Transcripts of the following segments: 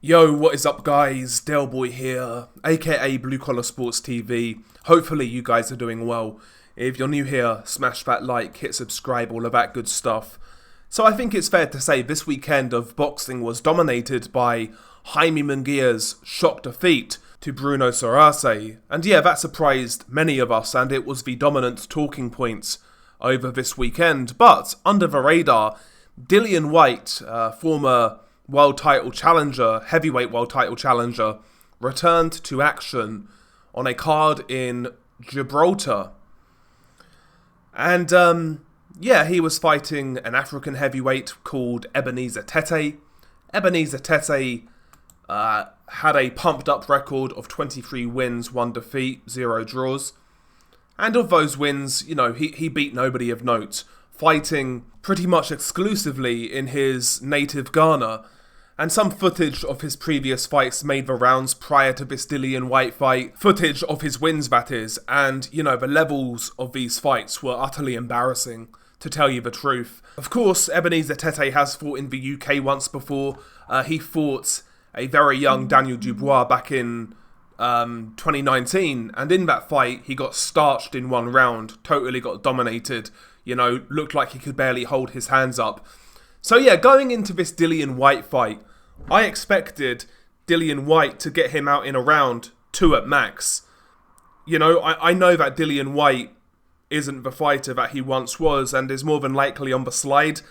Yo, what is up guys? Delboy here, aka Blue Collar Sports TV. Hopefully you guys are doing well. If you're new here, smash that like, hit subscribe, all of that good stuff. So I think it's fair to say this weekend of boxing was dominated by Jaime Munguia's shock defeat to Bruno Sorace. And yeah, that surprised many of us and it was the dominant talking point over this weekend. But under the radar, Dillian Whyte, former world title challenger, heavyweight world title challenger, returned to action on a card in Gibraltar. And yeah, he was fighting an African heavyweight called Ebenezer Tetteh. Ebenezer Tetteh had a pumped up record of 23 wins, 1 defeat, 0 draws. And of those wins, you know, he beat nobody of note, fighting pretty much exclusively in his native Ghana. And some footage of his previous fights made the rounds prior to this Dillian Whyte fight. Footage of his wins, that is. And, you know, the levels of these fights were utterly embarrassing, to tell you the truth. Of course, Ebenezer Tetteh has fought in the UK once before. He fought a very young Daniel Dubois back in 2019. And in that fight, he got starched in one round. Totally got dominated. You know, looked like he could barely hold his hands up. So yeah, going into this Dillian Whyte fight, I expected Dillian Whyte to get him out in a round 2 at max. You know, I know that Dillian Whyte isn't the fighter that he once was and is more than likely on the slide.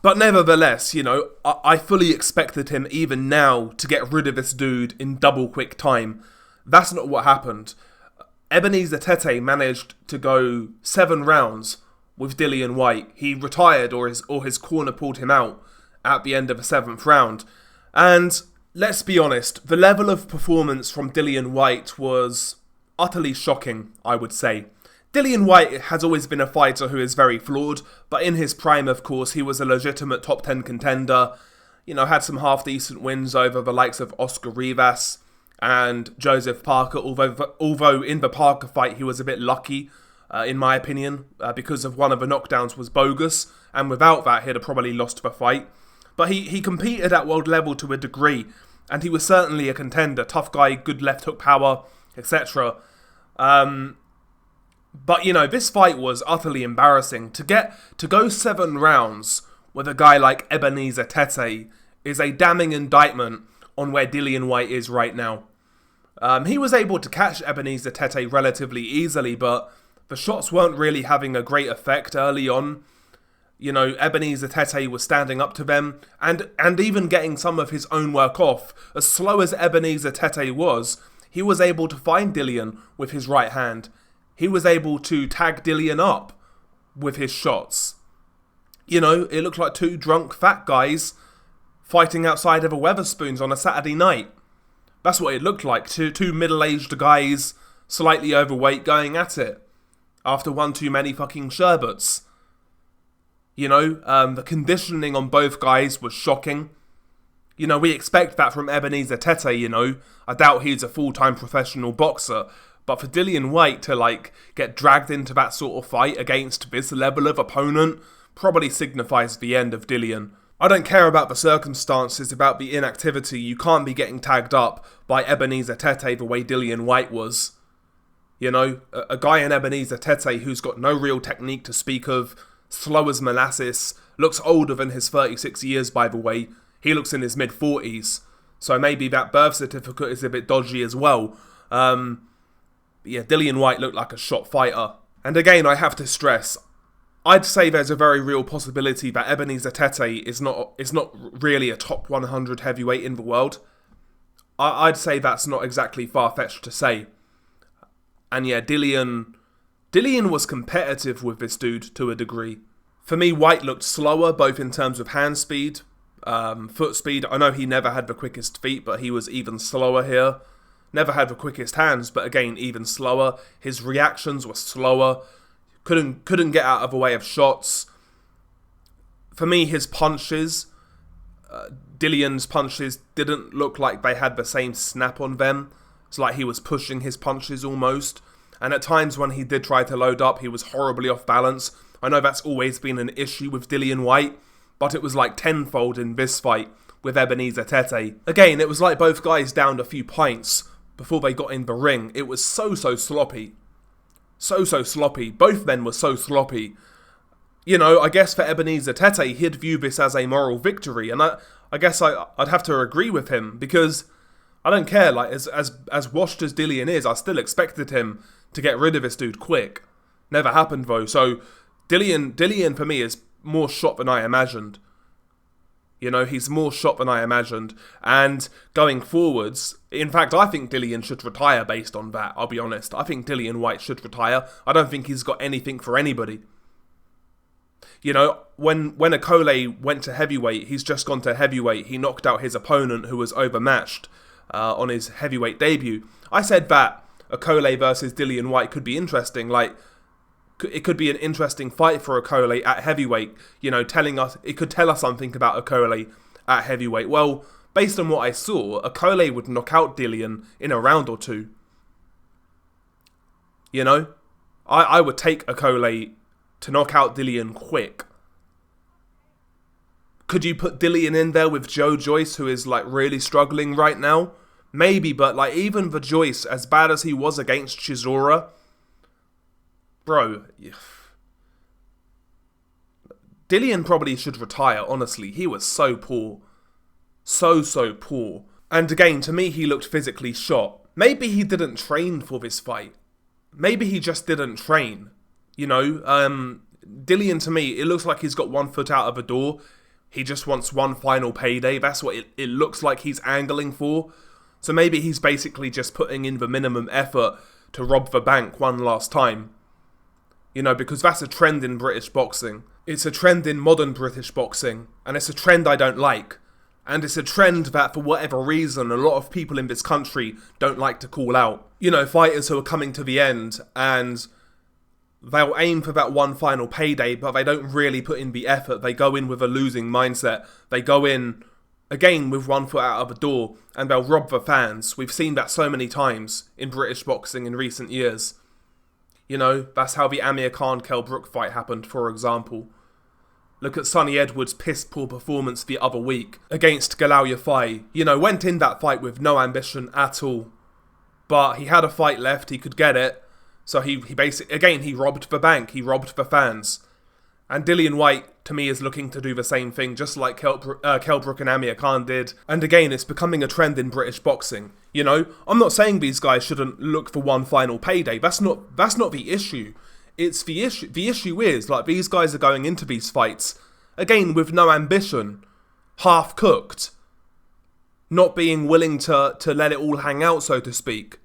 But nevertheless, you know, I fully expected him even now to get rid of this dude in double quick time. That's not what happened. Ebenezer Tetteh managed to go 7 rounds with Dillian Whyte. He retired or his corner pulled him out at the end of the 7th round. And let's be honest, the level of performance from Dillian Whyte was utterly shocking, I would say. Dillian Whyte has always been a fighter who is very flawed, but in his prime, of course, he was a legitimate top 10 contender. You know, had some half-decent wins over the likes of Oscar Rivas and Joseph Parker, although in the Parker fight he was a bit lucky, in my opinion, because of one of the knockdowns was bogus, and without that he'd have probably lost the fight. But he competed at world level to a degree, and he was certainly a contender. Tough guy, good left hook power, etc. But, you know, this fight was utterly embarrassing. To go 7 rounds with a guy like Ebenezer Tetteh is a damning indictment on where Dillian Whyte is right now. He was able to catch Ebenezer Tetteh relatively easily, but the shots weren't really having a great effect early on. You know, Ebenezer Tetteh was standing up to them and even getting some of his own work off. As slow as Ebenezer Tetteh was, he was able to find Dillian with his right hand. He was able to tag Dillian up with his shots. You know, it looked like 2 drunk fat guys fighting outside of a Wetherspoons on a Saturday night. That's what it looked like. Two middle-aged guys, slightly overweight, going at it after one too many fucking sherbets. You know, the conditioning on both guys was shocking. You know, we expect that from Ebenezer Tetteh, you know. I doubt he's a full-time professional boxer. But for Dillian Whyte to, like, get dragged into that sort of fight against this level of opponent probably signifies the end of Dillian. I don't care about the circumstances, about the inactivity. You can't be getting tagged up by Ebenezer Tetteh the way Dillian Whyte was. You know, a guy in Ebenezer Tetteh who's got no real technique to speak of, slow as molasses, looks older than his 36 years, by the way. He looks in his mid-40s, so maybe that birth certificate is a bit dodgy as well. Yeah, Dillian Whyte looked like a shot fighter. And again, I have to stress, I'd say there's a very real possibility that Ebenezer Tetteh is not really a top 100 heavyweight in the world. I'd say that's not exactly far-fetched to say. And yeah, Dillian was competitive with this dude to a degree. For me, Whyte looked slower, both in terms of hand speed, foot speed. I know he never had the quickest feet, but he was even slower here. Never had the quickest hands, but again, even slower. His reactions were slower. Couldn't get out of the way of shots. For me, his punches, Dillian's punches didn't look like they had the same snap on them. It's like he was pushing his punches almost. And at times when he did try to load up, he was horribly off balance. I know that's always been an issue with Dillian Whyte, but it was like tenfold in this fight, with Ebenezer Tetteh. Again, it was like both guys downed a few pints before they got in the ring. It was so sloppy. So sloppy. Both men were so sloppy. You know, I guess for Ebenezer Tetteh, he'd view this as a moral victory, and I guess I'd have to agree with him, because I don't care, like, as washed as Dillian is, I still expected him to get rid of this dude quick. Never happened, though, so Dillian for me is more shot than I imagined. You know, he's more shot than I imagined, and going forwards, in fact, I think Dillian should retire based on that, I'll be honest. I think Dillian Whyte should retire. I don't think he's got anything for anybody. You know, when Okolie went to heavyweight, he's just gone to heavyweight. He knocked out his opponent who was overmatched on his heavyweight debut. I said that Okolie versus Dillian Whyte could be interesting. Like, it could be an interesting fight for Okolie at heavyweight. You know, it could tell us something about Okolie at heavyweight. Well, based on what I saw, Okolie would knock out Dillian in a round or two. You know, I would take Okolie to knock out Dillian quick. Could you put Dillian in there with Joe Joyce, who is like really struggling right now? Maybe, but like even for Joyce, as bad as he was against Chisora, bro, Dillian probably should retire, honestly. He was so poor. So poor. And again, to me, he looked physically shot. Maybe he didn't train for this fight. Maybe he just didn't train. You know, Dillian, to me, it looks like he's got one foot out of the door. He just wants one final payday. That's what it looks like he's angling for. So maybe he's basically just putting in the minimum effort to rob the bank one last time. You know, because that's a trend in British boxing. It's a trend in modern British boxing. And it's a trend I don't like. And it's a trend that, for whatever reason, a lot of people in this country don't like to call out. You know, fighters who are coming to the end and they'll aim for that one final payday, but they don't really put in the effort. They go in with a losing mindset. They go in, again, with one foot out of the door, and they'll rob the fans. We've seen that so many times in British boxing in recent years. You know, that's how the Amir Khan-Kell Brook fight happened, for example. Look at Sonny Edwards' piss-poor performance the other week against Galal Yafai. You know, went in that fight with no ambition at all. But he had a fight left, he could get it. So he basically, again, he robbed the bank, he robbed the fans. And Dillian Whyte, to me, is looking to do the same thing, just like Kell Brook and Amir Khan did. And again, it's becoming a trend in British boxing. You know, I'm not saying these guys shouldn't look for one final payday. That's not the issue. It's the issue. The issue is, like, these guys are going into these fights, again, with no ambition, half-cooked, not being willing to let it all hang out, so to speak.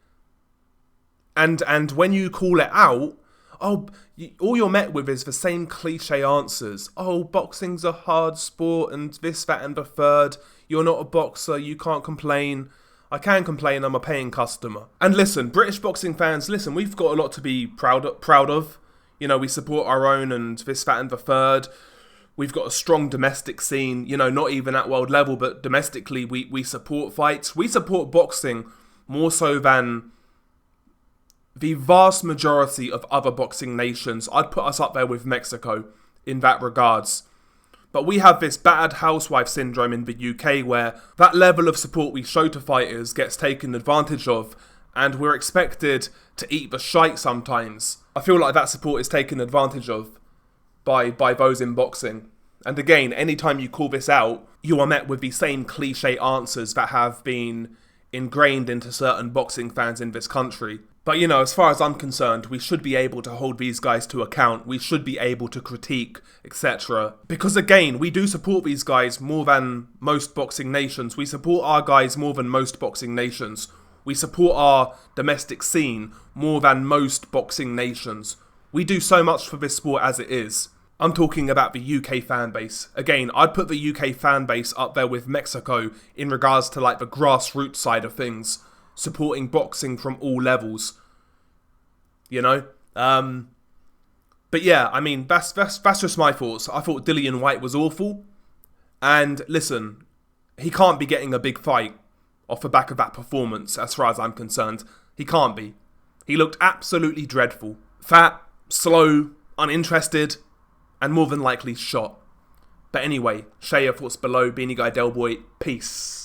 And when you call it out, all you're met with is the same cliche answers. Oh, boxing's a hard sport and this, that and the third. You're not a boxer, you can't complain. I can complain, I'm a paying customer. And listen, British boxing fans, listen, we've got a lot to be proud of. You know, we support our own and this, that and the third. We've got a strong domestic scene, you know, not even at world level, but domestically we support fights. We support boxing more so than the vast majority of other boxing nations. I'd put us up there with Mexico in that regards. But we have this battered housewife syndrome in the UK where that level of support we show to fighters gets taken advantage of, and we're expected to eat the shite sometimes. I feel like that support is taken advantage of by those in boxing. And again, anytime you call this out, you are met with the same cliche answers that have been ingrained into certain boxing fans in this country. But, you know, as far as I'm concerned, we should be able to hold these guys to account. We should be able to critique, etc. Because, again, we do support these guys more than most boxing nations. We support our guys more than most boxing nations. We support our domestic scene more than most boxing nations. We do so much for this sport as it is. I'm talking about the UK fan base. Again, I'd put the UK fan base up there with Mexico in regards to, like, the grassroots side of things. Supporting boxing from all levels, you know. But yeah, I mean, that's just my thoughts. I thought Dillian Whyte was awful, and listen, he can't be getting a big fight off the back of that performance. As far as I'm concerned, he can't be. He looked absolutely dreadful, fat, slow, uninterested, and more than likely shot. But anyway, share your thoughts below. Beanie Guy Del Boy, peace.